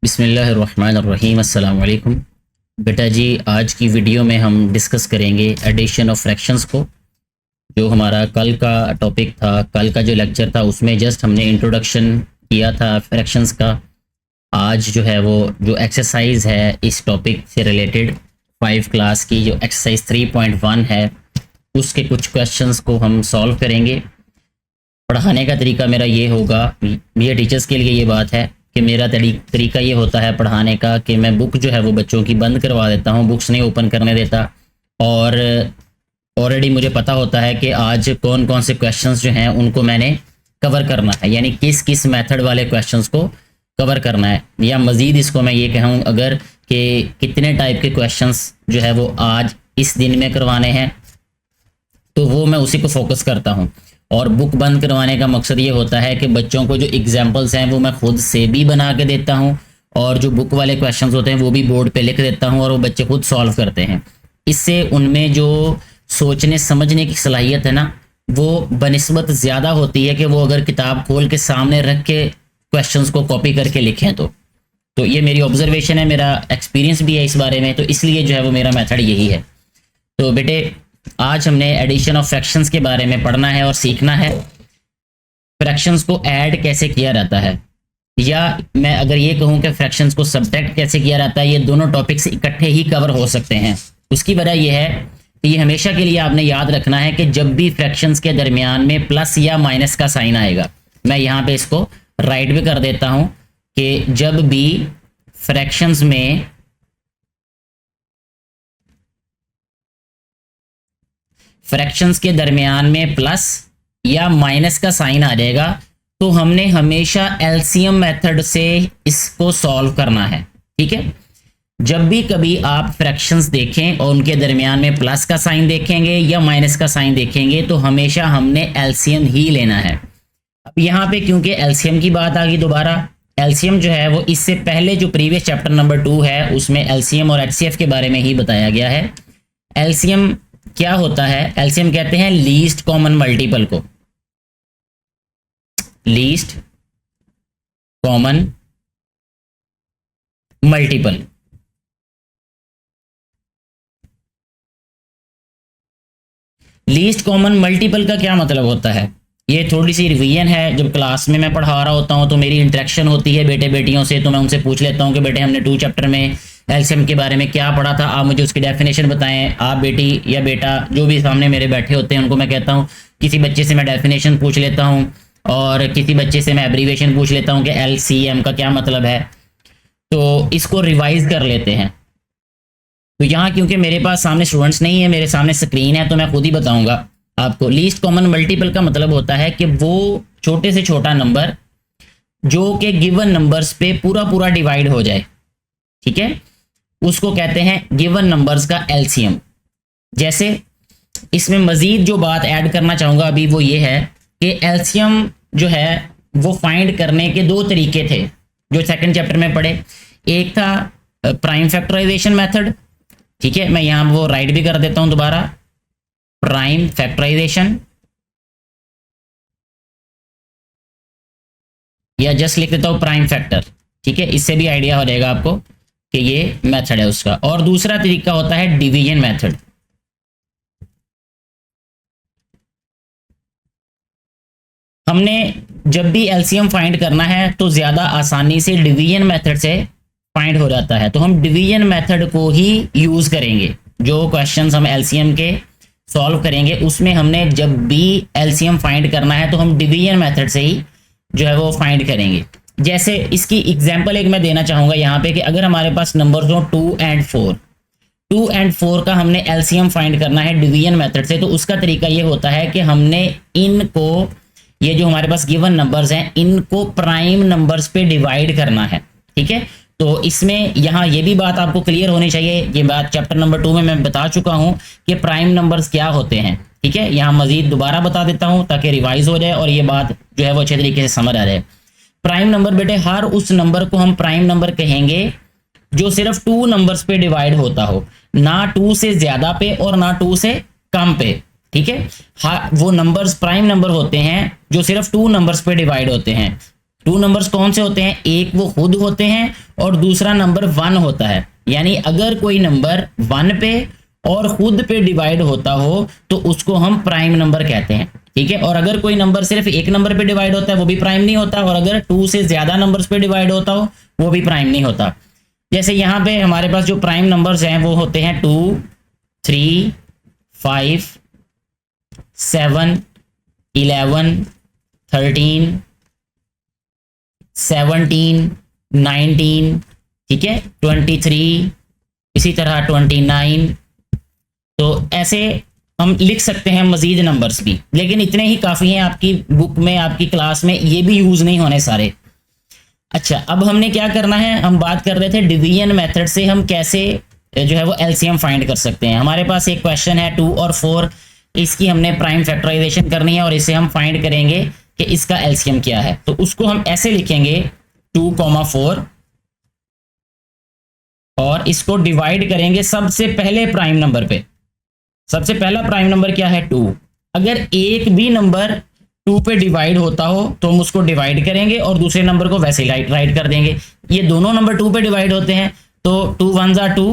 बिस्मिल्लाहिर्रहमानिर्रहीम अस्सलाम वालेकुम। बेटा जी, आज की वीडियो में हम डिस्कस करेंगे एडिशन ऑफ फ्रैक्शंस को। जो हमारा कल का टॉपिक था, कल का जो लेक्चर था, उसमें जस्ट हमने इंट्रोडक्शन किया था फ्रैक्शंस का। आज जो है वो जो एक्सरसाइज है इस टॉपिक से रिलेटेड 5 क्लास की जो एक्सरसाइज 3.1 है, उसके कुछ क्वेश्चंस को हम सॉल्व करेंगे। पढ़ाने का तरीका मेरा ये होगा, ये टीचर्स के लिए ये बात है कि मेरा तरीका ये होता है पढ़ाने का कि मैं बुक जो है वो बच्चों की बंद करवा देता हूँ, बुक्स नहीं ओपन करने देता। और ऑलरेडी मुझे पता होता है कि आज कौन कौन से क्वेश्चंस जो हैं उनको मैंने कवर करना है, यानी किस किस मेथड वाले क्वेश्चंस को कवर करना है। या मज़ीद इसको मैं ये कहूँ अगर कि कितने टाइप के क्वेश्चंस जो है वो आज इस दिन में करवाने हैं, तो वो मैं उसी को फोकस करता हूँ। और बुक बंद करवाने का मकसद ये होता है कि बच्चों को जो एग्जाम्पल्स हैं वो मैं खुद से भी बना के देता हूँ, और जो बुक वाले क्वेश्चंस होते हैं वो भी बोर्ड पे लिख देता हूँ और वो बच्चे खुद सॉल्व करते हैं। इससे उनमें जो सोचने समझने की सलाहियत है ना, वो बनिस्बत ज़्यादा होती है कि वो अगर किताब खोल के सामने रख के क्वेश्चंस को कॉपी करके लिखें। तो ये मेरी ऑब्जर्वेशन है, मेरा एक्सपीरियंस भी है इस बारे में, तो इसलिए जो है वो मेरा मेथड यही है। तो बेटे, आज हमने एडिशन ऑफ फ्रैक्शंस के बारे में पढ़ना है और सीखना है। फ्रैक्शंस को ऐड कैसे किया जाता है, या मैं अगर ये कहूँ कि फ्रैक्शंस को सब्ट्रैक्ट कैसे किया जाता है, ये दोनों टॉपिक्स इकट्ठे ही कवर हो सकते हैं। उसकी वजह यह है कि ये हमेशा के लिए आपने याद रखना है कि जब भी फ्रैक्शंस के दरमियान में प्लस या माइनस का साइन आएगा, मैं यहाँ पे इसको राइट भी कर देता हूँ कि जब भी फ्रैक्शंस में के दरमियान में प्लस या माइनस का साइन आ जाएगा, तो हमने हमेशा एलसीएम मेथड से इसको सॉल्व करना है। ठीक है, जब भी कभी आप फ्रैक्शंस देखें और उनके दरमियान में प्लस का साइन देखेंगे या माइनस का साइन देखेंगे, तो हमेशा हमने एलसीएम ही लेना है। अब यहाँ पे क्योंकि एलसीएम की बात आ गई दोबारा, एलसीएम जो है वो इससे पहले जो प्रीवियस चैप्टर नंबर 2 है उसमें एलसीएम और एचसीएफ के बारे में ही बताया गया है। एलसीएम क्या होता है? एलसीएम कहते हैं लीस्ट कॉमन मल्टीपल को, least common multiple. Least common multiple का क्या मतलब होता है? ये थोड़ी सी रिवीजन है। जब क्लास में मैं पढ़ा रहा होता हूँ तो मेरी इंटरेक्शन होती है बेटे बेटियों से, तो मैं उनसे पूछ लेता हूँ कि बेटे हमने 2 चैप्टर में एलसीएम के बारे में क्या पढ़ा था, आप मुझे उसकी डेफिनेशन बताएं। आप बेटी या बेटा जो भी सामने मेरे बैठे होते हैं उनको मैं कहता हूँ, किसी बच्चे से मैं डेफिनेशन पूछ लेता हूँ और किसी बच्चे से मैं एब्रीवेशन पूछ लेता हूँ कि एलसीएम का क्या मतलब है, तो इसको रिवाइज कर लेते हैं। तो यहाँ क्योंकि मेरे पास सामने स्टूडेंट्स नहीं है, मेरे सामने स्क्रीन है, तो मैं खुद ही बताऊंगा आपको। लीस्ट कॉमन मल्टीपल का मतलब होता है कि वो छोटे से छोटा नंबर जो कि गिवन नंबर्स पे पूरा पूरा डिवाइड हो जाए, ठीक है, उसको कहते हैं गिवन नंबर्स का एलसीएम। जैसे इसमें मजीद जो बात ऐड करना चाहूंगा अभी वो ये है कि एलसीएम जो है वो फाइंड करने के 2 तरीके थे जो सेकंड चैप्टर में पढ़े। एक था प्राइम फैक्टराइजेशन मेथड, ठीक है, मैं यहां वो राइट भी कर देता हूं दोबारा, प्राइम फैक्टराइजेशन, या जस्ट लिख देता हूं प्राइम फैक्टर। ठीक है, इससे भी आइडिया हो जाएगा आपको कि ये मेथड है उसका। और दूसरा तरीका होता है डिवीजन मेथड। हमने जब भी एलसीएम फाइंड करना है तो ज्यादा आसानी से डिवीजन मेथड से फाइंड हो जाता है, तो हम डिवीजन मेथड को ही यूज करेंगे। जो क्वेश्चंस हम एलसीएम के सॉल्व करेंगे उसमें हमने जब भी एलसीएम फाइंड करना है तो हम डिवीजन मेथड से ही जो है वो फाइंड करेंगे। जैसे इसकी एग्जांपल एक मैं देना चाहूंगा यहाँ पे कि अगर हमारे पास नंबर्स हो 2 and 4 का हमने एलसीएम फाइंड करना है डिवीजन मेथड से, तो उसका तरीका ये होता है कि हमने इनको, ये जो हमारे पास गिवन नंबर्स हैं, इनको प्राइम नंबर्स पे डिवाइड करना है। ठीक है, तो इसमें यहाँ ये भी बात आपको क्लियर होनी चाहिए, ये बात चैप्टर नंबर 2 में मैं बता चुका हूँ कि प्राइम नंबर्स क्या होते हैं। ठीक है, यहाँ मजीद दोबारा बता देता हूँ ताकि रिवाइज हो जाए और ये बात जो है वो अच्छे तरीके से समझ आ जाए। प्राइम नंबर बेटे, हर उस नंबर को हम प्राइम नंबर कहेंगे जो सिर्फ 2 नंबर्स पे डिवाइड होता हो, ना 2 से ज्यादा पे और ना 2 से कम पे। ठीक है, वो नंबर्स प्राइम नंबर होते हैं जो सिर्फ 2 नंबर्स पे डिवाइड होते हैं। टू नंबर्स कौन से होते हैं, एक वो खुद होते हैं और दूसरा नंबर 1 होता है। यानी अगर कोई नंबर 1 पे और खुद पे डिवाइड होता हो तो उसको हम प्राइम नंबर कहते हैं, ठीक है। और अगर कोई नंबर सिर्फ एक नंबर पे डिवाइड होता है वो भी प्राइम नहीं होता, और अगर 2 से ज्यादा नंबर्स पे डिवाइड होता हो वो भी प्राइम नहीं होता। जैसे यहाँ पे हमारे पास जो प्राइम नंबर्स हैं वो होते हैं 2, 3, 5, 7, 11, 13, 17, 19, ठीक है, 23, इसी तरह 29। तो ऐसे हम लिख सकते हैं मजीद नंबर्स भी, लेकिन इतने ही काफ़ी हैं। आपकी बुक में, आपकी क्लास में ये भी यूज़ नहीं होने सारे। अच्छा, अब हमने क्या करना है, हम बात कर रहे थे डिवीजन मेथड से हम कैसे जो है वो एलसीएम फाइंड कर सकते हैं। हमारे पास एक क्वेश्चन है 2 और 4, इसकी हमने प्राइम फैक्टराइजेशन करनी है और इसे हम फाइंड करेंगे कि इसका एलसीएम क्या है। तो उसको हम ऐसे लिखेंगे 2,4 और इसको डिवाइड करेंगे सबसे पहले प्राइम नंबर पे। सबसे पहला प्राइम नंबर क्या है, 2। अगर एक भी नंबर 2 पे डिवाइड होता हो तो हम उसको डिवाइड करेंगे और दूसरे नंबर को वैसे ही राइट कर देंगे। ये दोनों नंबर 2 पे डिवाइड होते हैं तो 2 1 ज़ा 2,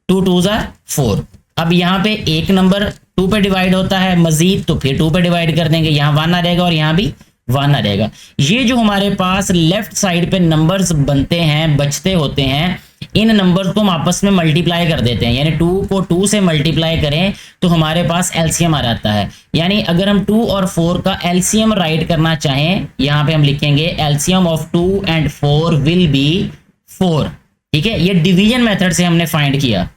2 2 ज़ा 4। अब यहाँ पे एक नंबर 2 पे डिवाइड होता है मजीद, तो फिर 2 पे डिवाइड कर देंगे, यहाँ 1 आ रहेगा और यहाँ भी 1 आ रहेगा। ये जो हमारे पास लेफ्ट साइड पे नंबर्स बनते हैं, बचते होते हैं, इन नंबर्स को हम आपस में मल्टीप्लाई कर देते हैं। यानी 2 को 2 से मल्टीप्लाई करें तो हमारे पास एलसीएम आ जाता है। यानी अगर हम 2 और 4 का एलसीएम राइट करना चाहें, यहाँ पे हम लिखेंगे LCM of 2 and 4 will be 4, ठीक है। ये डिवीजन मेथड से हमने फाइंड किया।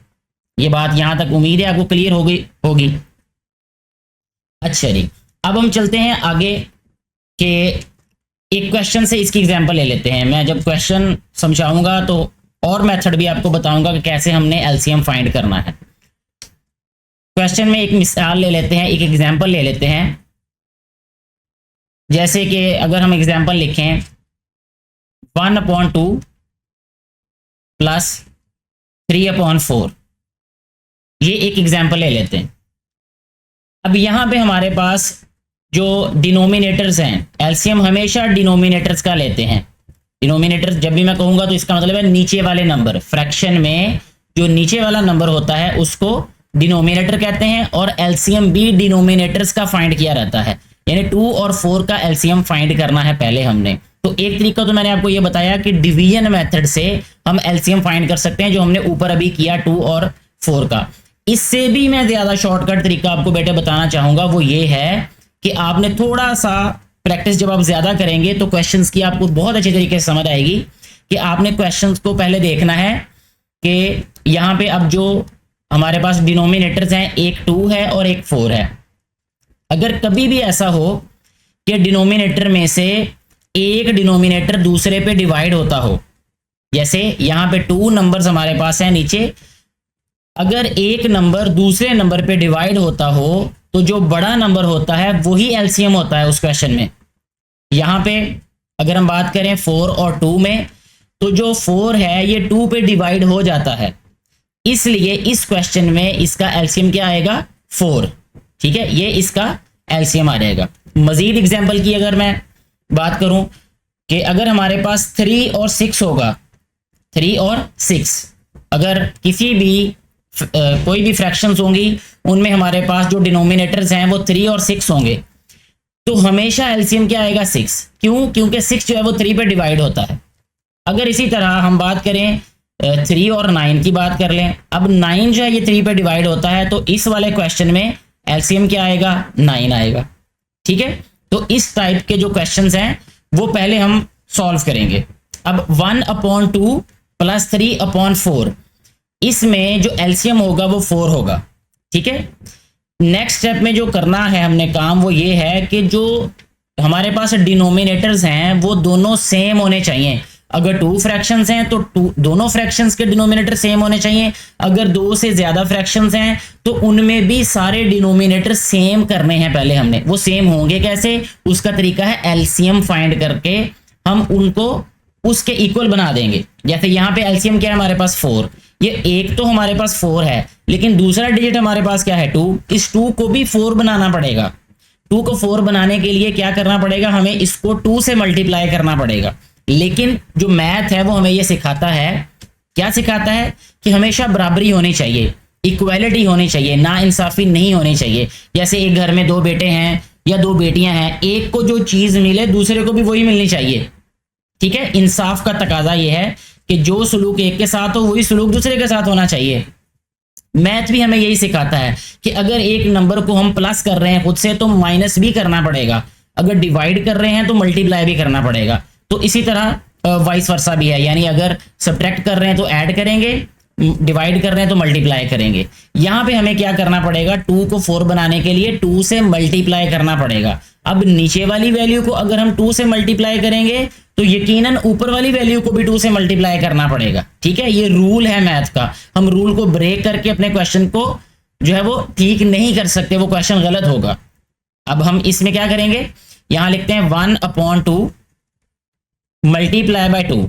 ये बात यहां तक उम्मीद है आपको क्लियर हो गई होगी। अच्छा जी, अब हम चलते हैं आगे के एक क्वेश्चन से इसकी एग्जांपल ले लेते हैं। मैं जब क्वेश्चन समझाऊंगा तो और मेथड भी आपको बताऊंगा कि कैसे हमने एलसीएम फाइंड करना है। क्वेश्चन में एक मिसाल ले लेते हैं, एक एग्जांपल ले लेते हैं। जैसे कि अगर हम एग्जांपल लिखें 1/2 प्लस 3/4, ये एक एग्जांपल ले लेते हैं। अब यहां पे हमारे पास जो डिनोमिनेटर्स हैं, एलसीएम हमेशा डिनोमिनेटर्स का लेते हैं। डिनोमिनेटर जब भी मैं कहूंगा तो इसका मतलब है नीचे वाले नंबर। फ्रैक्शन में जो नीचे वाला नंबर होता है उसको डिनोमिनेटर कहते हैं, और एलसीएम भी डिनोमिनेटर्स का फाइंड किया रहता है। यानी 2 और 4 का एलसीएम फाइंड करना है पहले हमने। तो एक तरीका तो मैंने आपको ये बताया कि डिवीजन मेथड से हम एलसीएम फाइंड कर सकते हैं, जो हमने ऊपर अभी किया 2 और 4 का। इससे भी मैं ज्यादा शॉर्टकट तरीका आपको बेटे बताना चाहूंगा, वो ये है कि आपने थोड़ा सा प्रैक्टिस जब आप ज्यादा करेंगे तो क्वेश्चंस की आपको बहुत अच्छे तरीके से समझ आएगी कि आपने क्वेश्चंस को पहले देखना है कि यहाँ पे अब जो हमारे पास डिनोमिनेटर्स हैं, एक 2 है और एक 4 है। अगर कभी भी ऐसा हो कि डिनोमिनेटर में से एक डिनोमिनेटर दूसरे पे डिवाइड होता हो, जैसे यहाँ पे 2 नंबर्स हमारे पास है नीचे, अगर एक नंबर दूसरे नंबर पे डिवाइड होता हो तो जो बड़ा नंबर होता है वही एलसीएम होता है उस क्वेश्चन में। यहाँ पे अगर हम बात करें 4 और 2 में, तो जो 4 है ये 2 पे डिवाइड हो जाता है, इसलिए इस क्वेश्चन में इसका एलसीएम क्या आएगा, 4, ठीक है। ये इसका एलसीएम आ जाएगा। मजीद एग्जांपल की अगर मैं बात करूं कि अगर हमारे पास 3 और 6 होगा, 3 और 6, अगर किसी भी कोई भी फ्रैक्शंस होंगी उनमें हमारे पास जो डिनोमिनेटर्स हैं वो 3 और 6 होंगे, तो हमेशा एलसीएम क्या आएगा, 6। क्यों? क्योंकि 6 जो है वो 3 पे डिवाइड होता है। अगर इसी तरह हम बात करें 3 और 9 की बात कर लें, अब 9 जो है ये 3 पे डिवाइड होता है, तो इस वाले क्वेश्चन में एलसीएम क्या आएगा, 9 आएगा, ठीक है। तो इस टाइप के जो क्वेश्चंस हैं वो पहले हम सॉल्व करेंगे। अब 1/2 प्लस 3/4, इसमें जो एलसीएम होगा वो 4 होगा, ठीक है। नेक्स्ट स्टेप में जो करना है हमने काम, वो ये है कि जो हमारे पास डिनोमिनेटर्स हैं वो दोनों सेम होने चाहिए। अगर 2 फ्रैक्शंस हैं तो दोनों फ्रैक्शंस के डिनोमिनेटर सेम होने चाहिए। अगर 2 से ज्यादा फ्रैक्शंस हैं तो उनमें भी सारे डिनोमिनेटर सेम करने हैं पहले हमने। वो सेम होंगे कैसे, उसका तरीका है एलसीएम फाइंड करके हम उनको उसके इक्वल बना देंगे। जैसे यहाँ पे एलसीएम क्या है हमारे पास, 4। ये एक तो हमारे पास 4 है, लेकिन दूसरा डिजिट हमारे पास क्या है, 2। इस 2 को भी 4 बनाना पड़ेगा। 2 को 4 बनाने के लिए क्या करना पड़ेगा, हमें इसको 2 से मल्टीप्लाई करना पड़ेगा। लेकिन जो मैथ है वो हमें ये सिखाता है, क्या सिखाता है कि हमेशा बराबरी होनी चाहिए, इक्वालिटी होनी चाहिए, ना इंसाफी नहीं होनी चाहिए। जैसे एक घर में 2 बेटे हैं या 2 बेटियां हैं, एक को जो चीज मिले दूसरे को भी वही मिलनी चाहिए, ठीक है। इंसाफ का तकाजा ये है कि जो सलूक एक के साथ हो वही सलूक दूसरे के साथ होना चाहिए। मैथ भी हमें यही सिखाता है कि अगर एक नंबर को हम प्लस कर रहे हैं खुद से तो माइनस भी करना पड़ेगा, अगर डिवाइड कर रहे हैं तो मल्टीप्लाई भी करना पड़ेगा। तो इसी तरह वाइस वर्सा भी है, यानी अगर सब्ट्रैक्ट कर रहे हैं तो ऐड करेंगे, डिवाइड कर रहे हैं तो मल्टीप्लाई करेंगे। यहां पे हमें क्या करना पड़ेगा, 2 को 4 बनाने के लिए 2 से मल्टीप्लाई करना पड़ेगा। अब नीचे वाली वैल्यू को अगर हम 2 से मल्टीप्लाई करेंगे तो यकीनन ऊपर वाली वैल्यू को भी 2 से मल्टीप्लाई करना पड़ेगा, ठीक है। ये रूल है मैथ का, हम रूल को ब्रेक करके अपने क्वेश्चन को जो है वो ठीक नहीं कर सकते, वो क्वेश्चन गलत होगा। अब हम इसमें क्या करेंगे, यहां लिखते हैं 1/2 मल्टीप्लाई बाय 2,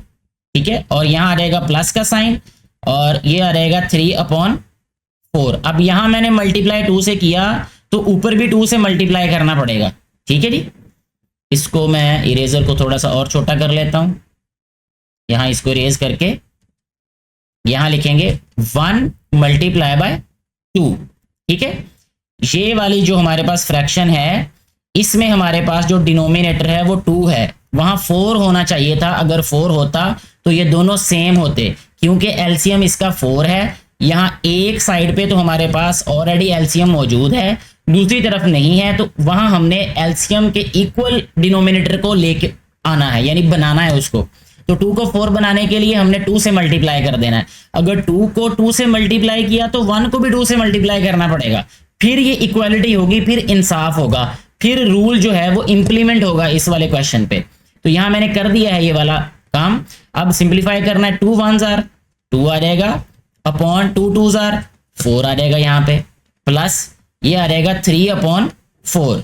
ठीक है, और यहां आ जाएगा प्लस का साइन और ये आ जाएगा 3/4। अब यहां मैंने मल्टीप्लाई 2 से किया तो ऊपर भी 2 से मल्टीप्लाई करना पड़ेगा, ठीक है जी। इसको मैं इरेजर को थोड़ा सा और छोटा कर लेता हूं, यहां इसको इरेज करके यहां लिखेंगे 1 मल्टीप्लाई बाय 2, ठीक है। ये वाली जो हमारे पास फ्रैक्शन है इसमें हमारे पास जो डिनोमिनेटर है वो 2 है, वहां 4 होना चाहिए था। अगर 4 होता तो ये दोनों सेम होते, क्योंकि एलसीएम इसका 4 है। यहाँ एक साइड पे तो हमारे पास ऑलरेडी एलसीएम मौजूद है, दूसरी तरफ नहीं है, तो वहां हमने एलसीएम के इक्वल डिनोमिनेटर को लेके आना है, यानी बनाना है उसको। तो 2 को 4 बनाने के लिए हमने 2 से मल्टीप्लाई कर देना है। अगर 2 को 2 से मल्टीप्लाई किया तो 1 को भी 2 से मल्टीप्लाई करना पड़ेगा, फिर ये इक्वालिटी होगी, फिर इंसाफ होगा, फिर रूल जो है वो इंप्लीमेंट होगा इस वाले क्वेश्चन पे। तो यहां मैंने कर दिया है ये वाला काम। अब सिंप्लीफाई करना है, 2 1s आर 2 आ जाएगा, अपॉन 2 2s आर 4 आ जाएगा यहाँ पे, प्लस ये आ जाएगा 3/4,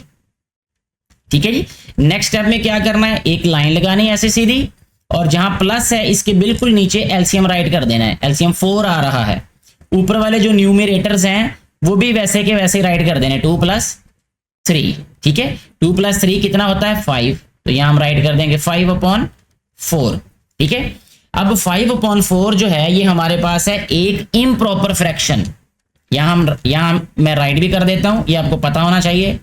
ठीक है जी। नेक्स्ट स्टेप में क्या करना है, एक लाइन लगानी है ऐसे सीधी, और जहां प्लस है इसके बिल्कुल नीचे एलसीएम राइट कर देना है। एलसीएम 4 आ रहा है, ऊपर वाले जो न्यूमरेटर्स हैं वो भी वैसे के वैसे राइट कर देने, 2 + 3, ठीक है। 2 + 3 कितना होता है 5, तो यहां हम राइट कर देंगे 5/4, ठीक है। अब 5/4 जो है ये हमारे पास है एक इम्प्रॉपर फ्रैक्शन। यहां मैं राइट भी कर देता हूं, ये आपको पता होना चाहिए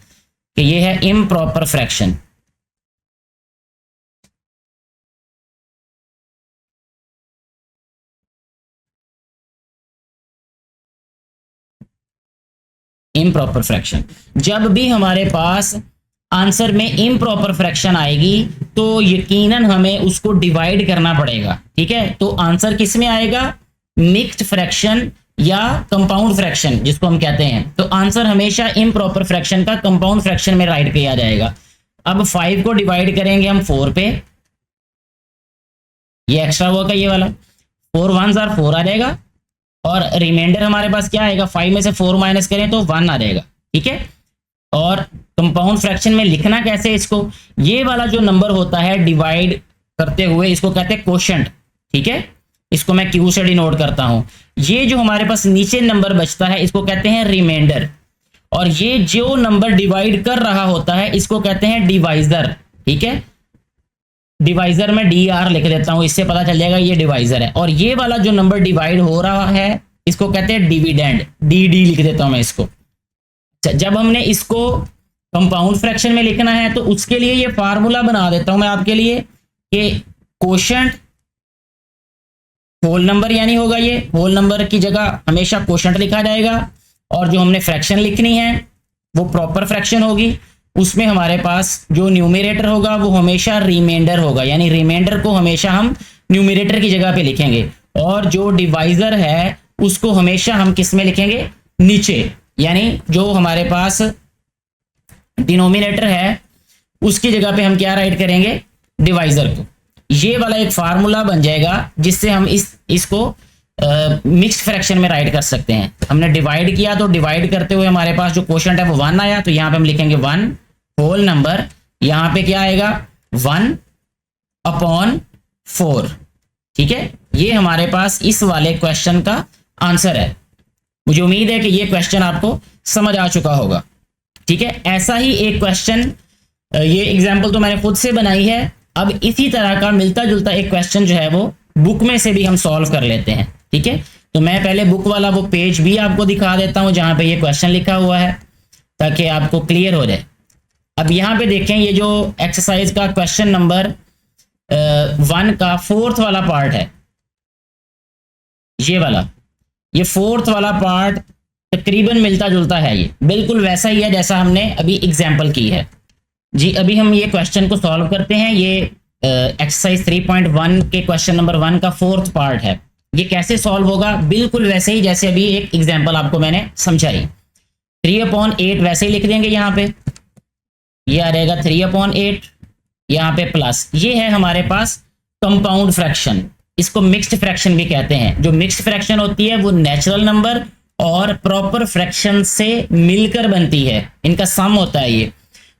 कि ये है इम्प्रॉपर फ्रैक्शन। इम्प्रॉपर फ्रैक्शन, जब भी हमारे पास आंसर में इम्प्रॉपर फ्रैक्शन आएगी तो यकीनन हमें उसको डिवाइड करना पड़ेगा, ठीक है। तो आंसर किस में आएगा, मिक्स्ड फ्रैक्शन या कंपाउंड फ्रैक्शन जिसको हम कहते हैं। तो आंसर हमेशा इम्प्रॉपर फ्रैक्शन का कंपाउंड फ्रैक्शन में राइट किया जाएगा। अब 5 को डिवाइड करेंगे हम 4 पे, ये एक्स्ट्रा वर्क है ये वाला, 4 1s आर 4 आ जाएगा, और रिमाइंडर हमारे पास क्या आएगा, 5 में से 4 माइनस करें तो 1 आ जाएगा, ठीक है। और कंपाउंड फ्रैक्शन में लिखना कैसे इसको, ये वाला जो नंबर होता है डिवाइड करते हुए इसको कहते हैं कोशेंट, ठीक है। इसको मैं क्यू से डिनोट करता हूं। ये जो हमारे पास नीचे नंबर बचता है इसको कहते हैं रिमाइंडर, और ये जो नंबर डिवाइड कर रहा होता है इसको कहते हैं डिवाइजर, ठीक है। डिवाइजर में DR लिख देता हूं, इससे पता चल जाएगा ये डिवाइजर है। और ये वाला जो नंबर डिवाइड हो रहा है इसको कहते हैं डिविडेंड, DD लिख देता हूं मैं इसको। जब हमने इसको कंपाउंड फ्रैक्शन में लिखना है तो उसके लिए ये फार्मूला बना देता हूं मैं आपके लिए कि कोशेंट होल नंबर, यानी होगा ये होल नंबर की जगह हमेशा कोशेंट लिखा जाएगा, और जो हमने फ्रैक्शन लिखनी है वो प्रॉपर फ्रैक्शन होगी, उसमें हमारे पास जो न्यूमरेटर होगा वो हमेशा रिमाइंडर होगा, यानी रिमाइंडर को हमेशा हम न्यूमरेटर की जगह पे लिखेंगे, और जो डिवाइजर है उसको हमेशा हम किस में लिखेंगे, नीचे, यानी जो हमारे पास डिनोमिनेटर है उसकी जगह पे हम क्या राइट करेंगे, डिवाइजर को। ये वाला एक फार्मूला बन जाएगा जिससे हम इसको मिक्स्ड फ्रैक्शन में राइट कर सकते हैं। हमने डिवाइड किया तो डिवाइड करते हुए हमारे पास जो क्वोशिएंट है वो 1 आया, तो यहाँ पे हम लिखेंगे 1 होल नंबर, यहाँ पे क्या आएगा 1/4, ठीक है। ये हमारे पास इस वाले क्वेश्चन का आंसर है। मुझे उम्मीद है कि ये क्वेश्चन आपको समझ आ चुका होगा। ठीक है, ऐसा ही एक क्वेश्चन, ये एग्जाम्पल तो मैंने खुद से बनाई है। अब इसी तरह का मिलता जुलता एक क्वेश्चन जो है वो बुक में से भी हम सॉल्व कर लेते हैं। ठीक है, तो मैं पहले बुक वाला वो पेज भी आपको दिखा देता हूं जहां पे ये क्वेश्चन लिखा हुआ है, ताकि आपको क्लियर हो जाए। अब यहाँ पे देखें, ये जो एक्सरसाइज का क्वेश्चन नंबर 1 का 4th वाला पार्ट है, ये वाला, ये 4th वाला पार्ट तकरीबन मिलता जुलता है, ये बिल्कुल वैसा ही है जैसा हमने अभी एग्जाम्पल की है जी। अभी हम ये क्वेश्चन को सॉल्व करते हैं। ये एक्सरसाइज 3.1 के क्वेश्चन नंबर 1 का 4th पार्ट है। ये कैसे सॉल्व होगा, बिल्कुल वैसे ही जैसे अभी एक एग्जाम्पल आपको मैंने समझाई। 3/8 वैसे ही लिख देंगे यहाँ पे, ये आ जाएगा 3/8, यहाँ पे प्लस, ये है हमारे पास कंपाउंड फ्रैक्शन, इसको मिक्स्ड फ्रैक्शन भी कहते हैं। जो मिक्स्ड फ्रैक्शन होती है वो नेचुरल नंबर और प्रॉपर फ्रैक्शन से मिलकर बनती है, इनका सम होता है ये।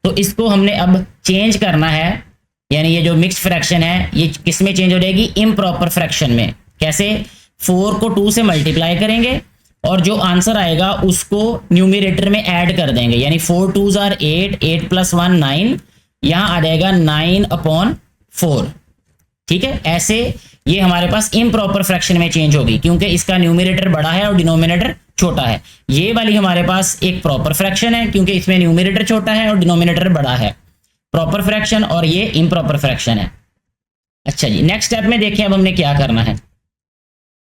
तो इसको हमने अब चेंज करना है, यानी ये जो मिक्स्ड फ्रैक्शन है ये किस में चेंज हो जाएगी, इम्प्रॉपर फ्रैक्शन में। कैसे, 4 को 2 से मल्टीप्लाई करेंगे और जो आंसर आएगा उसको न्यूमरेटर में ऐड कर देंगे, यानी 4 2s are 8, 8 + 1 9, यहाँ आ जाएगा 9/4। ठीक है, ऐसे ये हमारे पास इम्प्रॉपर फ्रैक्शन में चेंज होगी, क्योंकि इसका न्यूमरेटर बड़ा है और डिनोमिनेटर छोटा है। ये वाली हमारे पास एक प्रॉपर फ्रैक्शन है, क्योंकि इसमें न्यूमरेटर छोटा है और डिनोमिनेटर बड़ा है, प्रॉपर फ्रैक्शन, और ये इम्प्रॉपर फ्रैक्शन है। अच्छा जी, नेक्स्ट स्टेप में देखिए अब हमने क्या करना है।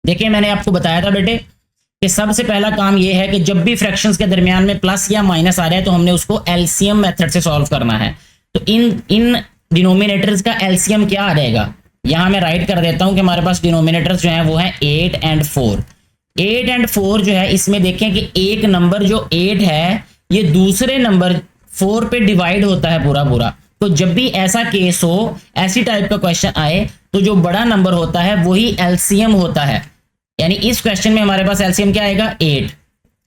देखिए, मैंने आपको बताया था बेटे कि सबसे पहला काम ये है कि जब भी फ्रैक्शंस के दरमियान में प्लस या माइनस आ रहा है तो हमने उसको एलसीएम मेथड से सॉल्व करना है। तो इन डिनोमिनेटर्स का एलसीएम क्या आ जाएगा, यहां मैं राइट कर देता हूं कि हमारे पास डिनोमिनेटर्स जो हैं वो हैं 8 और 4। 8 और 4 जो है, इसमें देखें कि एक नंबर जो 8 है ये दूसरे नंबर 4 पे डिवाइड होता है पूरा पूरा। तो जब भी ऐसा केस हो, ऐसी टाइप का क्वेश्चन आए, तो जो बड़ा नंबर होता है वही एलसीएम होता है। यानी इस क्वेश्चन में हमारे पास एलसीएम क्या आएगा, 8।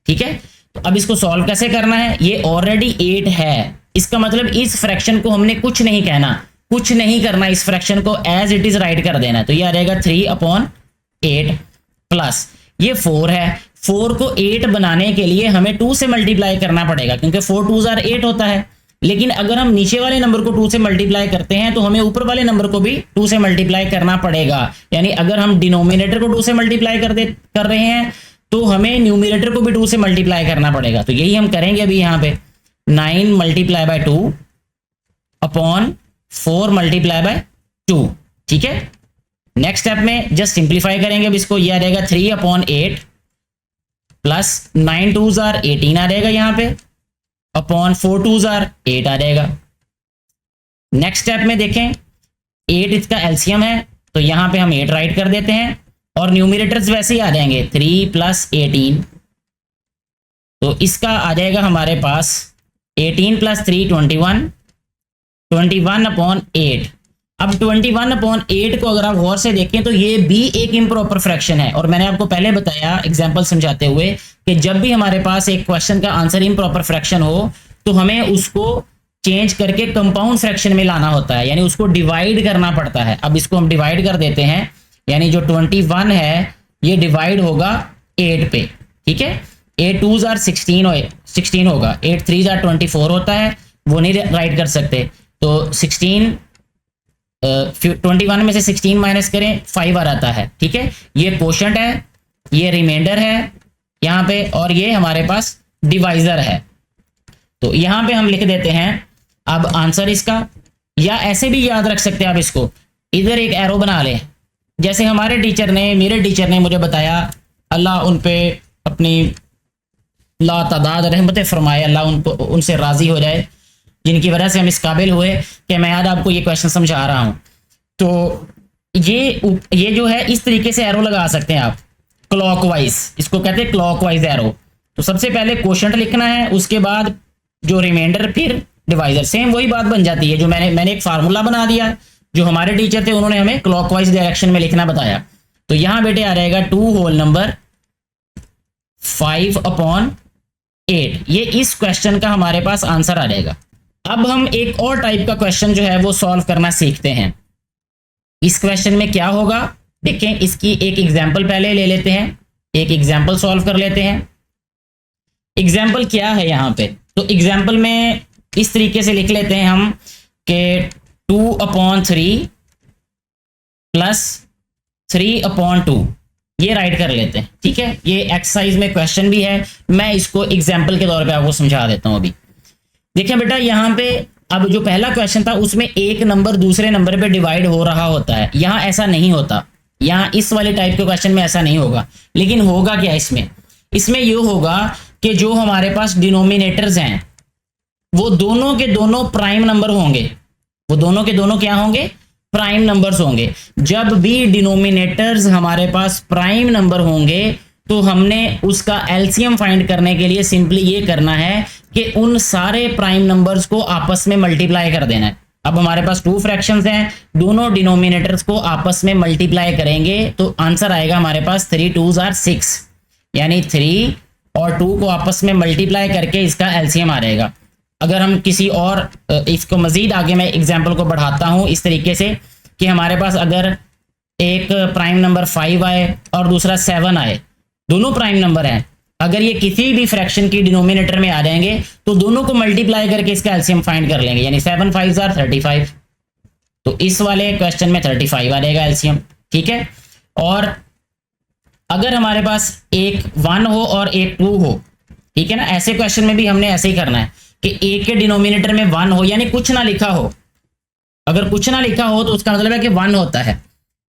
ठीक है, तो अब इसको सॉल्व कैसे करना है, ये ऑलरेडी 8 है, इसका मतलब इस फ्रैक्शन को हमने कुछ नहीं कहना, कुछ नहीं करना, इस फ्रैक्शन को एज इट इज राइट कर देना। तो ये आ जाएगा 3/8 प्लस ये 4 है। 4 को 8 बनाने के लिए हमें 2 से मल्टीप्लाई करना पड़ेगा, क्योंकि 4 2s are 8 होता है। लेकिन अगर हम नीचे वाले नंबर को 2 से मल्टीप्लाई करते हैं तो हमें ऊपर वाले नंबर को भी 2 से मल्टीप्लाई करना पड़ेगा। यानी अगर हम डिनोमिनेटर को 2 से मल्टीप्लाई कर रहे हैं तो हमें न्यूमरेटर को भी 2 से मल्टीप्लाई करना पड़ेगा। तो यही हम करेंगे अभी यहाँ पे, 9 × 2 अपॉन 4 × 2। ठीक है, नेक्स्ट स्टेप में जस्ट सिंप्लीफाई करेंगे अब इसको, ये आ जाएगा 3/8 प्लस 9 2s are 18 आ जाएगा यहाँ पे, अपॉन 4 2s are 8 आ जाएगा। नेक्स्ट स्टेप में देखें, 8 इसका एलसीएम है, तो यहाँ पे हम 8 राइट कर देते हैं और न्यूमरेटर्स वैसे ही आ जाएंगे, 3 + 18। तो इसका आ जाएगा हमारे पास 18 + 3 21, 21/8। अब 21/8 को अगर आप गौर से देखें तो ये भी एक इम्प्रॉपर फ्रैक्शन है। और मैंने आपको पहले बताया एग्जांपल समझाते हुए कि जब भी हमारे पास एक क्वेश्चन का आंसर इम्प्रॉपर फ्रैक्शन हो तो हमें उसको चेंज करके कंपाउंड फ्रैक्शन में लाना होता है, यानी उसको डिवाइड करना पड़ता है। अब इसको हम डिवाइड कर देते हैं, यानी जो 21 है ये डिवाइड होगा 8 पे। ठीक है, 8 2s are 16 होगा, 8 3s are 24 होता है, वो नहीं राइट कर सकते। तो 21 में से 16 माइनस करें, 5 आ जाता है। ठीक है, ये क्वोशंट है, ये रिमाइंडर है यहाँ पे, और ये हमारे पास डिवाइजर है। तो यहाँ पे हम लिख देते हैं अब आंसर इसका, या ऐसे भी याद रख सकते हैं आप इसको, इधर एक एरो बना लें, जैसे हमारे टीचर ने, मेरे टीचर ने मुझे बताया, अल्लाह उन पे अपनी लातादाद रहमतें फरमाए, अल्लाह उनको उनसे राजी हो जाए, जिनकी वजह से हम इस काबिल हुए कि मैं आज आपको ये क्वेश्चन समझा रहा हूँ। तो ये जो है इस तरीके से एरो लगा सकते हैं आप, क्लॉकवाइज, इसको कहते हैं क्लॉकवाइज एरो। तो सबसे पहले क्वोशंट लिखना है, उसके बाद जो रिमाइंडर, फिर डिवाइजर। सेम वही बात बन जाती है जो मैंने एक फार्मूला बना दिया, जो हमारे टीचर थे उन्होंने हमें क्लॉकवाइज डायरेक्शन में लिखना बताया। तो यहाँ बेटे आ जाएगा 2 होल नंबर 5/8, ये इस क्वेश्चन का हमारे पास आंसर आ जाएगा। अब हम एक और टाइप का क्वेश्चन जो है वो सॉल्व करना सीखते हैं। इस क्वेश्चन में क्या होगा, देखें, इसकी एक एग्जांपल पहले ले लेते हैं, एक एग्जांपल सॉल्व कर लेते हैं। एग्जांपल क्या है यहाँ पे, तो एग्जाम्पल में इस तरीके से लिख लेते हैं हम कि 2/3 प्लस 3/2 ये राइट कर लेते हैं। ठीक है, ये एक्सरसाइज में क्वेश्चन भी है, मैं इसको एग्जाम्पल के तौर पे आपको समझा देता हूं। अभी देखिए बेटा, यहाँ पे अब जो पहला क्वेश्चन था उसमें एक नंबर दूसरे नंबर पे डिवाइड हो रहा होता है, यहाँ ऐसा नहीं होता। यहाँ इस वाले टाइप के क्वेश्चन में ऐसा नहीं होगा। लेकिन होगा क्या इसमें? इसमें ये होगा कि जो हमारे पास डिनोमिनेटर्स हैं वो दोनों के दोनों प्राइम नंबर होंगे। वो दोनों के दोनों क्या होंगे? प्राइम नंबर्स होंगे। जब भी डिनोमिनेटर्स हमारे पास प्राइम नंबर होंगे तो हमने उसका एलसीएम फाइंड करने के लिए सिंपली ये करना है कि उन सारे प्राइम नंबर्स को आपस में मल्टीप्लाई कर देना है। अब हमारे पास 2 फ्रैक्शंस हैं, दोनों डिनोमिनेटर्स को आपस में मल्टीप्लाई करेंगे तो आंसर आएगा हमारे पास 3 2s are 6, यानी 3 और 2 को आपस में मल्टीप्लाई करके इसका एलसीएम आ जाएगा। अगर हम किसी और इसको मजीद आगे मैं एग्जाम्पल को बढ़ाता हूं इस तरीके से कि हमारे पास अगर एक प्राइम नंबर 5 आए और दूसरा 7 आए, दोनों प्राइम नंबर हैं, अगर ये किसी भी फ्रैक्शन की डिनोमिनेटर में आ जाएंगे तो दोनों को मल्टीप्लाई करके इसका एलसीएम फाइंड कर लेंगे, यानी 7 5s are 35। तो इस वाले क्वेश्चन में 35 आ जाएगा एलसीएम। ठीक है, और अगर हमारे पास एक 1 हो और एक 2 हो, ठीक है ना, ऐसे क्वेश्चन में भी हमने ऐसे ही करना है कि एक के डिनोमिनेटर में 1 हो, यानी कुछ ना लिखा हो। अगर कुछ ना लिखा हो तो उसका मतलब है कि 1 होता है,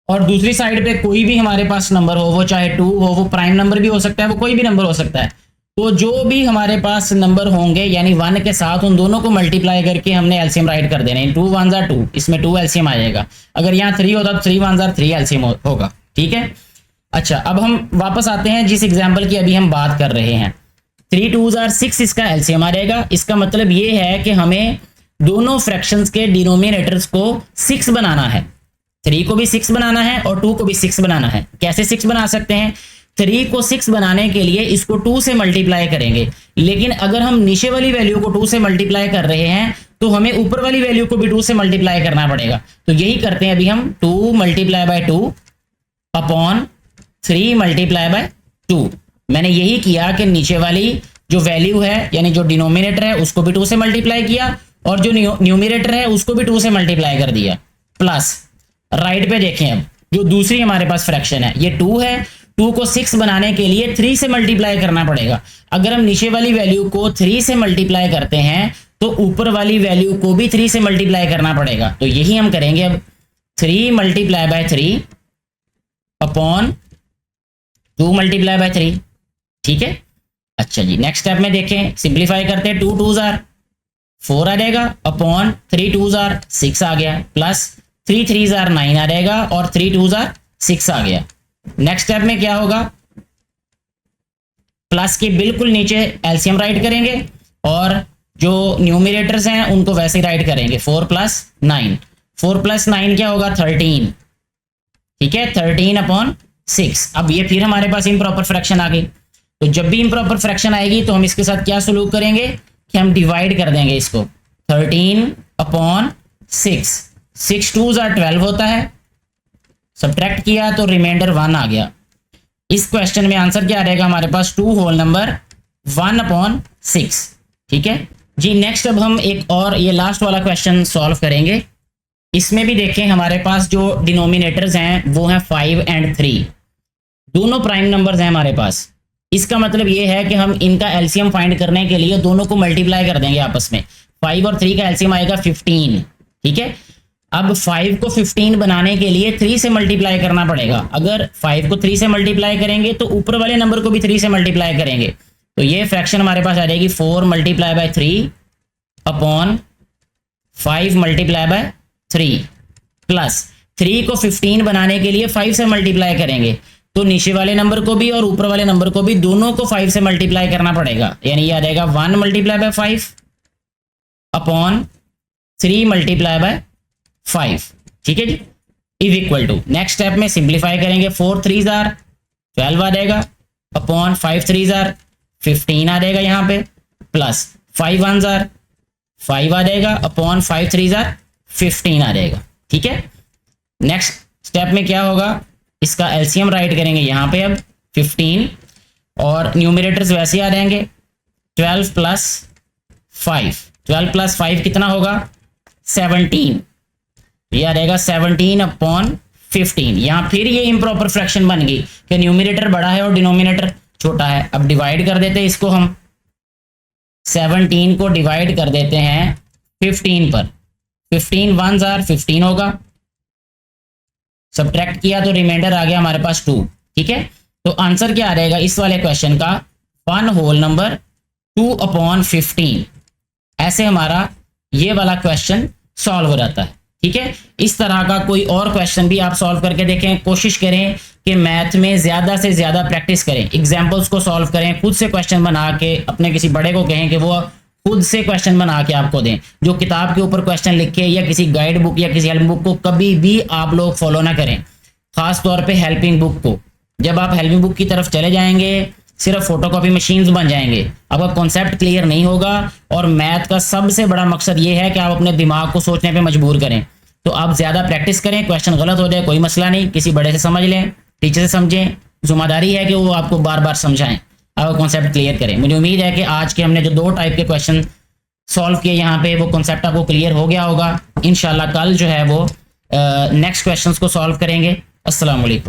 और दूसरी साइड पे कोई भी हमारे पास नंबर हो, वो चाहे 2 हो, वो प्राइम नंबर भी हो सकता है, वो कोई भी नंबर हो सकता है। तो जो भी हमारे पास नंबर होंगे यानी 1 के साथ उन दोनों को मल्टीप्लाई करके हमने एलसीएम राइट कर देना है। 2 1s are 2, इसमें 2 एलसीएम आ जाएगा। अगर यहाँ 3 होता तो 3 1s are 3 एलसीएम होगा। ठीक है, अच्छा अब हम वापस आते हैं जिस एग्जाम्पल की अभी हम बात कर रहे हैं। 3 2s are 6 इसका एलसीएम आ जाएगा। इसका मतलब ये है कि हमें दोनों फ्रैक्शंस के डिनोमिनेटर्स को 6 बनाना है। 3 को भी 6 बनाना है और 2 को भी 6 बनाना है। कैसे 6 बना सकते हैं? 3 को 6 बनाने के लिए इसको 2 से मल्टीप्लाई करेंगे, लेकिन अगर हम नीचे वाली वैल्यू को 2 से मल्टीप्लाई कर रहे हैं तो हमें ऊपर वाली वैल्यू को भी 2 से मल्टीप्लाई करना पड़ेगा। तो यही करते हैं अभी हम, 2 multiply by 2 upon 3 multiply bye 2। मैंने यही किया कि नीचे वाली जो वैल्यू है यानी जो डिनोमिनेटर है उसको भी 2 से मल्टीप्लाई किया और जो न्यूमिनेटर है उसको भी 2 से मल्टीप्लाई कर दिया। प्लस राइट पे देखें, अब जो दूसरी हमारे पास फ्रैक्शन है ये 2 है, 2 को 6 बनाने के लिए 3 से मल्टीप्लाई करना पड़ेगा। अगर हम नीचे वाली वैल्यू को 3 से मल्टीप्लाई करते हैं तो ऊपर वाली वैल्यू को भी 3 से मल्टीप्लाई करना पड़ेगा। तो यही हम करेंगे अब, 3 multiply bye 3 upon 2 multiply by 3। ठीक है, अच्छा जी नेक्स्ट स्टेप में देखें, सिंप्लीफाई करते हैं। 2 2s are 4 आ जाएगा अपॉन 3 2s are 6 आ गया, प्लस 3 3s are 9 आ जाएगा और 3 2s are 6 आ गया। नेक्स्ट स्टेप में क्या होगा? प्लस के बिल्कुल नीचे एलसीएम राइट करेंगे और जो न्यूमिनेटर्स हैं उनको वैसे ही राइट करेंगे। 4 + 9, 4 + 9 क्या होगा? 13। ठीक है, 13 अपॉन 6। अब ये फिर हमारे पास इम्प्रॉपर फ्रैक्शन आ गई। तो जब भी इम्प्रॉपर फ्रैक्शन आएगी तो हम इसके साथ क्या सलूक करेंगे कि हम डिवाइड कर देंगे इसको। 13 अपॉन 6, 6 2s are 12 होता है, सब्ट्रैक्ट किया तो रिमाइंडर 1 आ गया। इस क्वेश्चन में आंसर क्या आ रहेगा हमारे पास? 2 होल नंबर 1/6। ठीक है जी, नेक्स्ट अब हम एक और ये लास्ट वाला क्वेश्चन सॉल्व करेंगे। इसमें भी देखें हमारे पास जो डिनोमिनेटर्स हैं वो हैं 5 और 3, दोनों प्राइम नंबर्स हैं हमारे पास। इसका मतलब ये है कि हम इनका एलसीएम फाइंड करने के लिए दोनों को मल्टीप्लाई कर देंगे आपस में। 5 और 3 का एलसीएम आएगा 15। ठीक है, अब 5 को 15 बनाने के लिए 3 से मल्टीप्लाई करना पड़ेगा। अगर 5 को 3 से मल्टीप्लाई करेंगे तो ऊपर वाले नंबर को भी 3 से मल्टीप्लाई करेंगे। तो ये फ्रैक्शन हमारे पास आ जाएगी 4 multiply by 3 upon 5 multiply by 3, plus 3 को 15 बनाने के लिए 5 से मल्टीप्लाई करेंगे तो नीचे वाले नंबर को भी और ऊपर वाले नंबर को भी दोनों को 5 से मल्टीप्लाई करना पड़ेगा। यानी ये आ जाएगा 1 multiply by 5 upon 3 multiply by 5। ठीक है जी, is equal to, next step में सिंप्लीफाई करेंगे। 4 3s are 12 आ जाएगा अपॉन 5 3s are 15 आ जाएगा यहाँ पे, प्लस 5 1s are 5 आ जाएगा अपॉन 5 3s are 15 आ जाएगा। ठीक है, नेक्स्ट स्टेप में क्या होगा? इसका एलसीएम राइट करेंगे यहाँ पे अब 15 और न्यूमिनेटर्स वैसे आ जाएंगे 12 + 5, 12 प्लस 5 कितना होगा 17, यह रहेगा 17/15। यहां फिर ये इम्प्रॉपर फ्रैक्शन बन गई कि न्यूमरेटर बड़ा है और डिनोमिनेटर छोटा है। अब डिवाइड कर देते हैं इसको, हम 17 को डिवाइड कर देते हैं 15 पर, 15 1 जार 15 होगा, सब्ट्रैक्ट किया तो रिमाइंडर आ गया हमारे पास 2। ठीक है, तो आंसर क्या आ रहेगा इस वाले क्वेश्चन का 1 होल नंबर 2/15। ऐसे हमारा ये वाला क्वेश्चन सॉल्व हो जाता है। ठीक है, इस तरह का कोई और क्वेश्चन भी आप सॉल्व करके देखें। कोशिश करें कि मैथ में ज्यादा से ज्यादा प्रैक्टिस करें, एग्जाम्पल्स को सॉल्व करें, खुद से क्वेश्चन बना के अपने किसी बड़े को कहें कि वो खुद से क्वेश्चन बना के आपको दें। जो किताब के ऊपर क्वेश्चन लिखे या किसी गाइड बुक या किसी हेल्पिंग बुक को कभी भी आप लोग फॉलो ना करें, खास तौर पे हेल्पिंग बुक को। जब आप हेल्पिंग बुक की तरफ चले जाएंगे सिर्फ फोटोकॉपी मशीन्स बन जाएंगे, आपका कॉन्सेप्ट क्लियर नहीं होगा। और मैथ का सबसे बड़ा मकसद ये है कि आप अपने दिमाग को सोचने पे मजबूर करें। तो आप ज्यादा प्रैक्टिस करें, क्वेश्चन गलत हो जाए कोई मसला नहीं, किसी बड़े से समझ लें, टीचर से समझें, जिम्मेदारी है कि वो आपको बार बार समझाएं, आपका कॉन्सेप्ट क्लियर करें। मुझे उम्मीद है कि आज के हमने जो 2 टाइप के क्वेश्चन सॉल्व किए यहाँ पे वो कॉन्सेप्ट आपको क्लियर हो गया होगा। इंशाल्लाह कल जो है वो नेक्स्ट क्वेश्चंस को सॉल्व करेंगे। अस्सलाम वालेकुम।